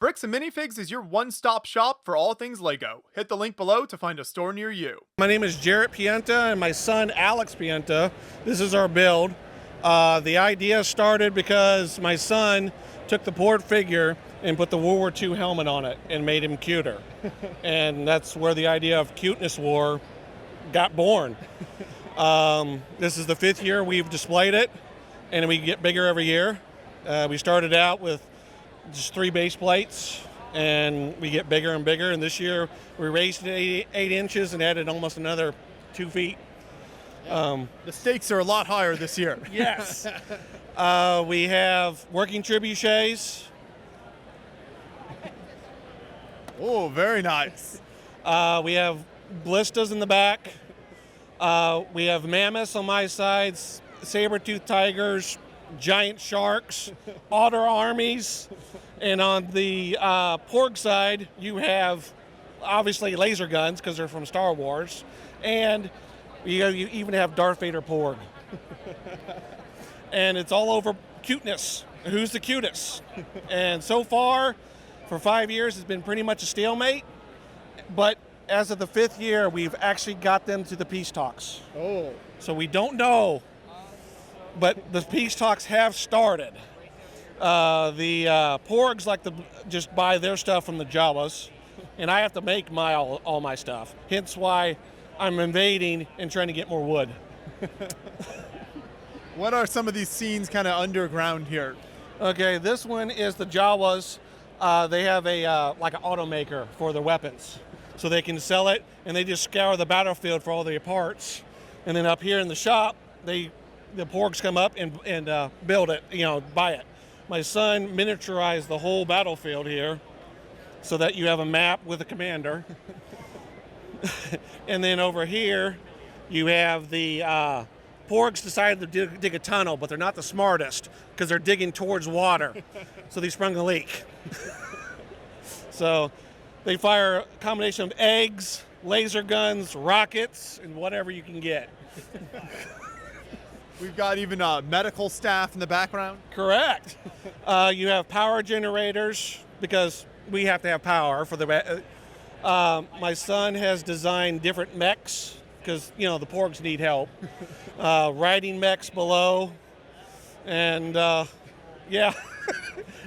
Bricks and Minifigs is your one-stop shop for all things LEGO. Hit the link below to find a store near you. My name is Jarrett Pienta and my son Alex Pienta. This is our build. The idea started because my son took the Porg figure and put the World War II helmet on it and made him cuter. And that's where the idea of Cuteness War got born. This is the 5th year we've displayed it, and we get bigger every year. We started out with just 3 base plates, and we get bigger and bigger. And this year we raised it 8 inches and added almost another 2 feet. The stakes are a lot higher this year. Yes. We have working trebuchets. Oh, very nice. We have ballistas in the back. We have mammoths on my sides, saber-toothed tigers, giant sharks, otter armies, and on the Porg side, you have obviously laser guns because they're from Star Wars, and you even have Darth Vader Porg. And it's all over cuteness. Who's the cutest? And so far, for 5 years, it's been pretty much a stalemate, but as of the 5th year, we've actually got them to the peace talks. Oh. So we don't know, but the peace talks have started. The Porgs like to just buy their stuff from the Jawas, and I have to make all my stuff. Hence why I'm invading and trying to get more wood. What are some of these scenes kind of underground here? Okay, this one is the Jawas. They have like an automaker for their weapons, so they can sell it, and they just scour the battlefield for all their parts. And then up here in the shop, the Porgs come up and build it, buy it. My son miniaturized the whole battlefield here so that you have a map with a commander. And then over here, you have the Porgs decided to dig a tunnel, but they're not the smartest because they're digging towards water. So they sprung a leak. So they fire a combination of eggs, laser guns, rockets, and whatever you can get. We've got even medical staff in the background. Correct. You have power generators because we have to have power for the. My son has designed different mechs because the Porgs need help. Riding mechs below, and yeah,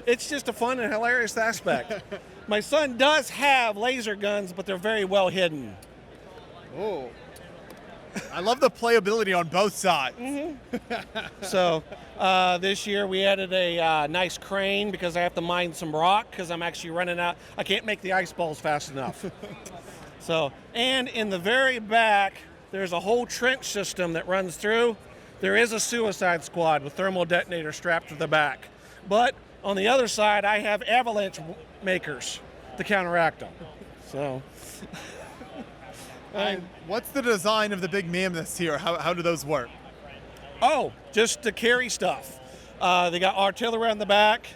it's just a fun and hilarious aspect. My son does have laser guns, but they're very well hidden. Oh. I love the playability on both sides. Mm-hmm. So this year we added a nice crane because I have to mine some rock because I'm actually running out. I can't make the ice balls fast enough. So, and in the very back, there's a whole trench system that runs through. There is a suicide squad with thermal detonators strapped to the back. But on the other side, I have avalanche makers to counteract them. So. And what's the design of the big mammoths here? How do those work? Oh, just to carry stuff. They got artillery on the back.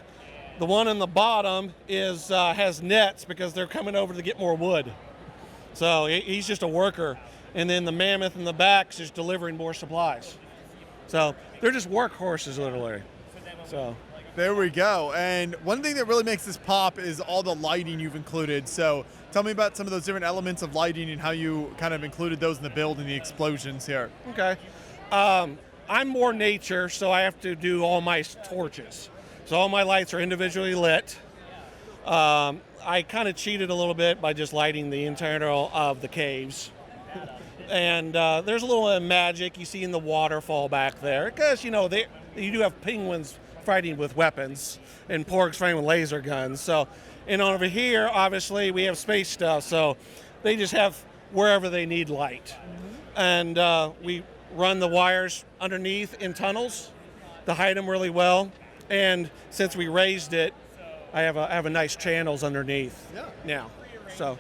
The one on the bottom has nets because they're coming over to get more wood. So he's just a worker. And then the mammoth in the back is just delivering more supplies. So they're just workhorses, literally. So there we go. And one thing that really makes this pop is all the lighting you've included. So tell me about some of those different elements of lighting and how you kind of included those in the build and the explosions here. Okay. I'm more nature, so I have to do all my torches. So all my lights are individually lit. I kind of cheated a little bit by just lighting the internal of the caves. And there's a little magic you see in the waterfall back there because, you do have penguins fighting with weapons and Porgs fighting with laser guns. So, and over here, obviously, we have space stuff. So they just have wherever they need light. Mm-hmm. And we run the wires underneath in tunnels to hide them really well. And since we raised it, I have a nice channels underneath now. So.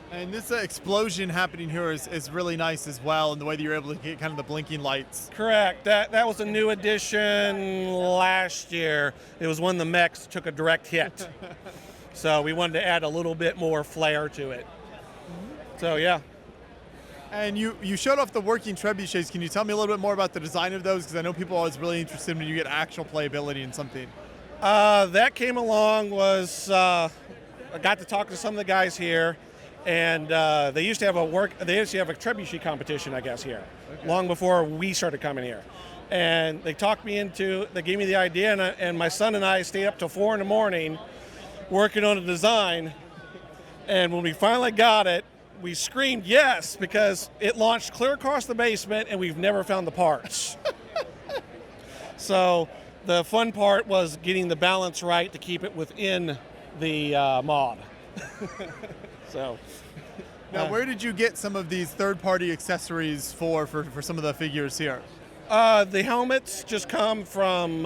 And this explosion happening here is really nice as well, and the way that you're able to get kind of the blinking lights. Correct. That was a new addition last year. It was when the mechs took a direct hit. So we wanted to add a little bit more flair to it. So yeah. And you showed off the working trebuchets. Can you tell me a little bit more about the design of those? Because I know people are always really interested when you get actual playability in something. That came along was I got to talk to some of the guys here, and they used to have a trebuchet competition, I guess, here, long before we started coming here. And they talked me into, they gave me the idea, and my son and I stayed up till 4 in the morning working on a design. And when we finally got it, we screamed yes, because it launched clear across the basement and we've never found the parts. So the fun part was getting the balance right to keep it within the mod. So. Now, where did you get some of these third-party accessories for some of the figures here? The helmets just come from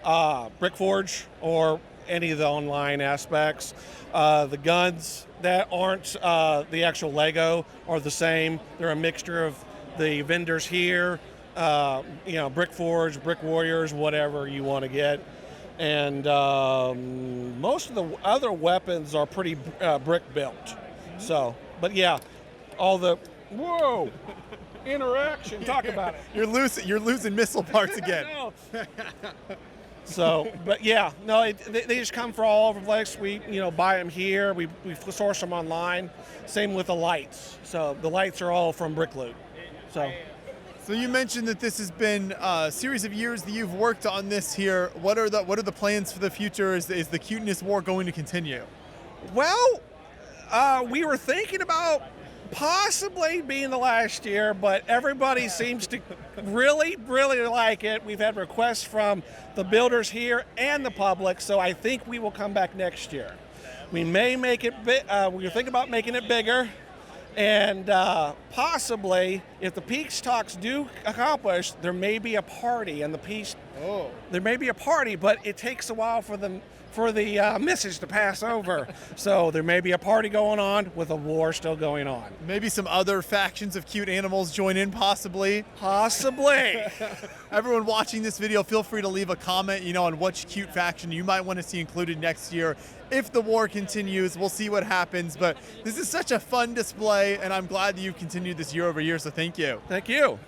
Brickforge or any of the online aspects. The guns that aren't the actual Lego are the same. They're a mixture of the vendors here, Brickforge, Brick Warriors, whatever you want to get. And most of the other weapons are pretty brick built. So, but yeah, all the, whoa! Interaction. Talk about it. You're losing missile parts again. So, but yeah, no, they just come from all over the place. We, buy them here. We source them online. Same with the lights. So the lights are all from Brick Loot. So you mentioned that this has been a series of years that you've worked on this here. What are the plans for the future? Is the Cuteness war going to continue? Well, we were thinking about possibly being the last year, but everybody seems to really, really like it. We've had requests from the builders here and the public, so I think we will come back next year. We may make it we're thinking about making it bigger, and possibly, if the peace talks do accomplish, there may be a party, and there may be a party, but it takes a while for the message to pass over. So there may be a party going on with a war still going on. Maybe some other factions of cute animals join in, possibly. Possibly. Everyone watching this video, feel free to leave a comment, on which cute faction you might want to see included next year. If the war continues, we'll see what happens. But this is such a fun display, and I'm glad that you've continued this year over year, so thank you. Thank you.